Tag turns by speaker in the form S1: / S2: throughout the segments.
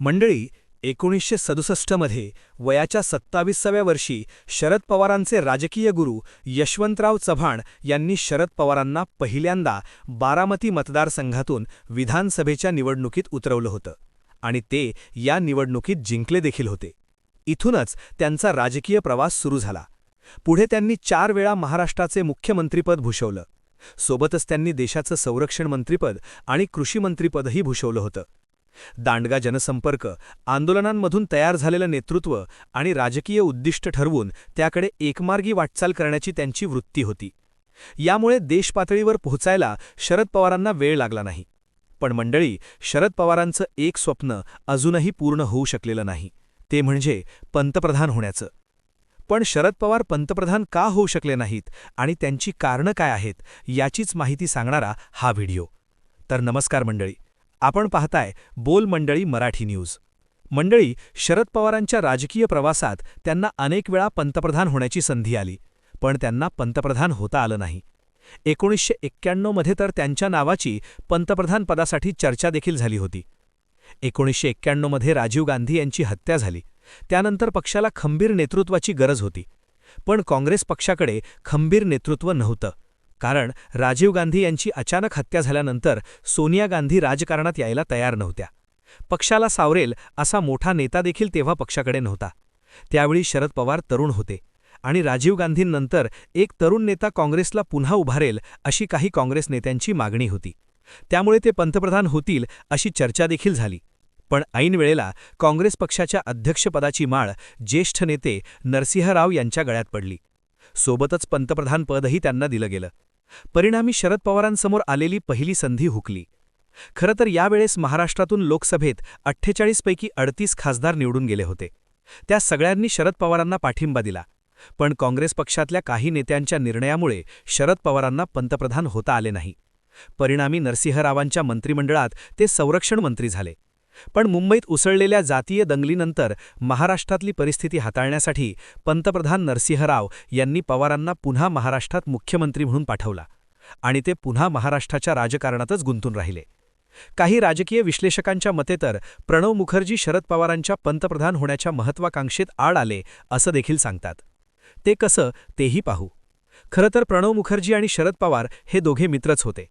S1: मंडळी 1967 मध्ये वयाच्या 27व्या वर्षी शरद पवारांचे राजकीय गुरु यशवंतराव चव्हाण यांनी शरद पवारांना पहिल्यांदा बारामती मतदारसंघातून विधानसभेच्या निवडणुकीत उतरवलं होतं आणि ते या निवडणुकीत जिंकले देखील होते. इथूनच त्यांचा राजकीय प्रवास सुरू झाला. पुढे त्यांनी 4 वेळा महाराष्ट्राचे मुख्यमंत्रीपद भूषवलं. सोबतच त्यांनी देशाचं संरक्षण मंत्रीपद आणि कृषी मंत्रीपदही भूषवलं होतं. दांडगा जनसंपर्क, आंदोलनांमधून तयार झालेलं नेतृत्व आणि राजकीय उद्दिष्ट ठरवून त्याकडे एकमार्गी वाटचाल करण्याची त्यांची वृत्ती होती. यामुळे देशपातळीवर पोहोचायला शरद पवारांना वेळ लागला नाही. पण मंडळी, शरद पवारांचं एक स्वप्न अजूनही पूर्ण होऊ शकलेलं नाही, ते म्हणजे पंतप्रधान होण्याचं. पण शरद पवार पंतप्रधान का होऊ शकले नाहीत आणि त्यांची कारणं काय आहेत याचीच माहिती सांगणारा हा व्हिडिओ. तर नमस्कार मंडळी, आपण पाहताय बोल मंडळी मराठी न्यूज. मंडळी, शरद पवारांच्या राजकीय प्रवासात त्यांना अनेक वेळा पंतप्रधान होण्याची संधी आली, पण त्यांना पंतप्रधान होता आलं नाही. 1991 मध्ये तर त्यांच्या नावाची पंतप्रधान पदासाठी चर्चा देखील झाली होती. 1991 मध्ये राजीव गांधी यांची हत्या झाली. त्यानंतर पक्षाला खंबीर नेतृत्वाची गरज होती. पण काँग्रेस पक्षाकडे खंबीर नेतृत्व नव्हतं, कारण राजीव गांधी यांची अचानक हत्या झाल्यानंतर सोनिया गांधी राजकारणात यायला तयार नव्हत्या. पक्षाला सावरेल असा मोठा नेता देखील तेव्हा पक्षाकडे नव्हता. त्यावेळी शरद पवार तरुण होते आणि राजीव गांधींनंतर एक तरुण नेता काँग्रेसला पुन्हा उभारेल अशी काही काँग्रेस नेत्यांची मागणी होती. त्यामुळे ते पंतप्रधान होतील अशी चर्चा देखील झाली. पण ऐन वेळेला काँग्रेस पक्षाच्या अध्यक्षपदाची माळ ज्येष्ठ नेते नरसिंह राव यांच्या गळ्यात पडली. सोबतच पंतप्रधानपदही त्यांना दिलं गेलं. परिणामी शरद पवारांसमोर आलेली पहिली संधी हुकली. खरं तर यावेळेस महाराष्ट्रातून लोकसभेत 48 पैकी 38 खासदार निवडून गेले होते. त्या सगळ्यांनी शरद पवारांना पाठिंबा दिला. पण काँग्रेस पक्षातल्या काही नेत्यांच्या निर्णयामुळे शरद पवारांना पंतप्रधान होता आले नाही. परिणामी नरसिंहरावांच्या मंत्रिमंडळात ते संरक्षण मंत्री झाले. पण मुंबईत उसळलेल्या जातीय दंगलीनंतर महाराष्ट्रातली परिस्थिती हाताळण्यासाठी पंतप्रधान नरसिंह राव यांनी पवारांना पुन्हा महाराष्ट्रात मुख्यमंत्री म्हणून पाठवला आणि ते पुन्हा महाराष्ट्राच्या राजकारणातच गुंतून राहिले. काही राजकीय विश्लेषकांच्या मते तर प्रणव मुखर्जी शरद पवारांच्या पंतप्रधान होण्याच्या महत्त्वाकांक्षेत आड आले असं देखील सांगतात. ते कसं तेही पाहू. खरं तर प्रणव मुखर्जी आणि शरद पवार हे दोघे मित्रच होते.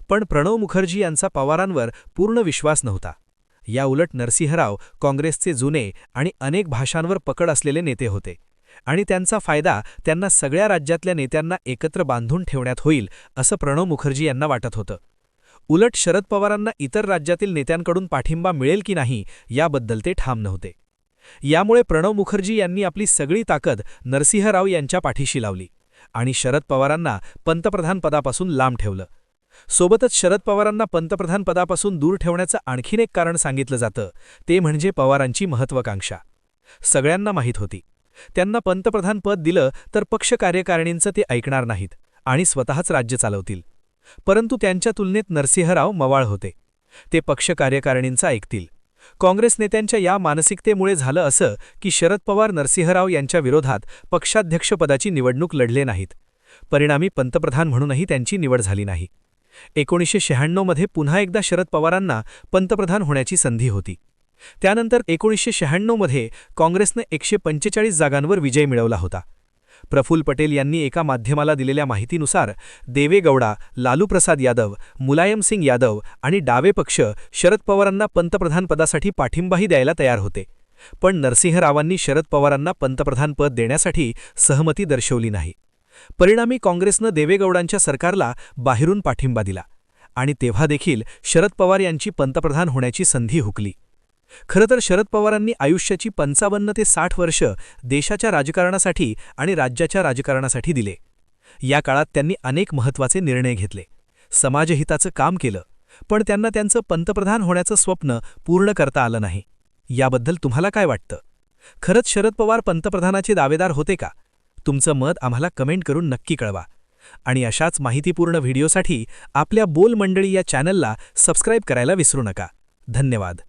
S1: पण प्रणव मुखर्जी यांचा पवारांवर पूर्ण विश्वास नव्हता. याउलट नरसिंहराव काँग्रेसचे जुने आणि अनेक भाषांवर पकड असलेले नेते होते आणि त्यांचा फायदा त्यांना सगळ्या राज्यातल्या नेत्यांना एकत्र बांधून ठेवण्यात होईल असं प्रणव मुखर्जी यांना वाटत होतं. उलट शरद पवारांना इतर राज्यातील नेत्यांकडून पाठिंबा मिळेल की नाही याबद्दल ते ठाम नव्हते. यामुळे प्रणव मुखर्जी यांनी आपली सगळी ताकद नरसिंहराव यांच्या पाठीशी लावली आणि शरद पवारांना पंतप्रधानपदापासून लांब ठेवलं. सोबतच शरद पवारांना पंतप्रधानपदापासून दूर ठेवण्याचं आणखीन एक कारण सांगितलं जातं, ते म्हणजे पवारांची महत्त्वाकांक्षा. सगळ्यांना माहीत होती, त्यांना पंतप्रधानपद दिलं तर पक्ष कार्यकारिणींचं ते ऐकणार नाहीत आणि स्वतःच राज्य चालवतील. परंतु त्यांच्या तुलनेत नरसिंहराव मवाळ होते. ते पक्ष कार्यकारिणींचं ऐकतील. काँग्रेस नेत्यांच्या या मानसिकतेमुळे झालं असं की शरद पवार नरसिंहराव यांच्या विरोधात पक्षाध्यक्षपदाची निवडणूक लढले नाहीत. परिणामी पंतप्रधान म्हणूनही त्यांची निवड झाली नाही. 1996 मध्ये पुन्हा एकदा शरद पवारांना पंतप्रधान होण्याची संधी होती. त्यानंतर 1996 मध्ये काँग्रेसने 145 जागांवर विजय मिळवला होता. प्रफुल्ल पटेल यांनी एका माध्यमाला दिलेल्या माहितीनुसार देवेगौडा, लालूप्रसाद यादव, मुलायमसिंग यादव आणि डावे पक्ष शरद पवारांना पंतप्रधानपदासाठी पाठिंबाही द्यायला तयार होते. पण नरसिंहरावांनी शरद पवारांना पंतप्रधानपद देण्यासाठी सहमती दर्शवली नाही. परिणामी काँग्रेसनं देवेगौडांच्या सरकारला बाहेरून पाठिंबा दिला आणि तेव्हा देखील शरद पवार यांची पंतप्रधान होण्याची संधी हुकली. खरं तर शरद पवारांनी आयुष्याची 55 ते 60 वर्ष देशाच्या राजकारणासाठी आणि राज्याच्या राजकारणासाठी दिले. या काळात त्यांनी अनेक महत्त्वाचे निर्णय घेतले, समाजहिताचं काम केलं, पण त्यांना त्यांचं पंतप्रधान होण्याचं स्वप्न पूर्ण करता आलं नाही. याबद्दल तुम्हाला काय वाटतं? खरंच शरद पवार पंतप्रधानाचे दावेदार होते का? तुमचं मत आम्हाला कमेंट करून नक्की कळवा. आणि अशाच माहितीपूर्ण व्हिडिओसाठी आपल्या बोल मंडळी या चॅनलला सबस्क्राईब करायला विसरू नका. धन्यवाद.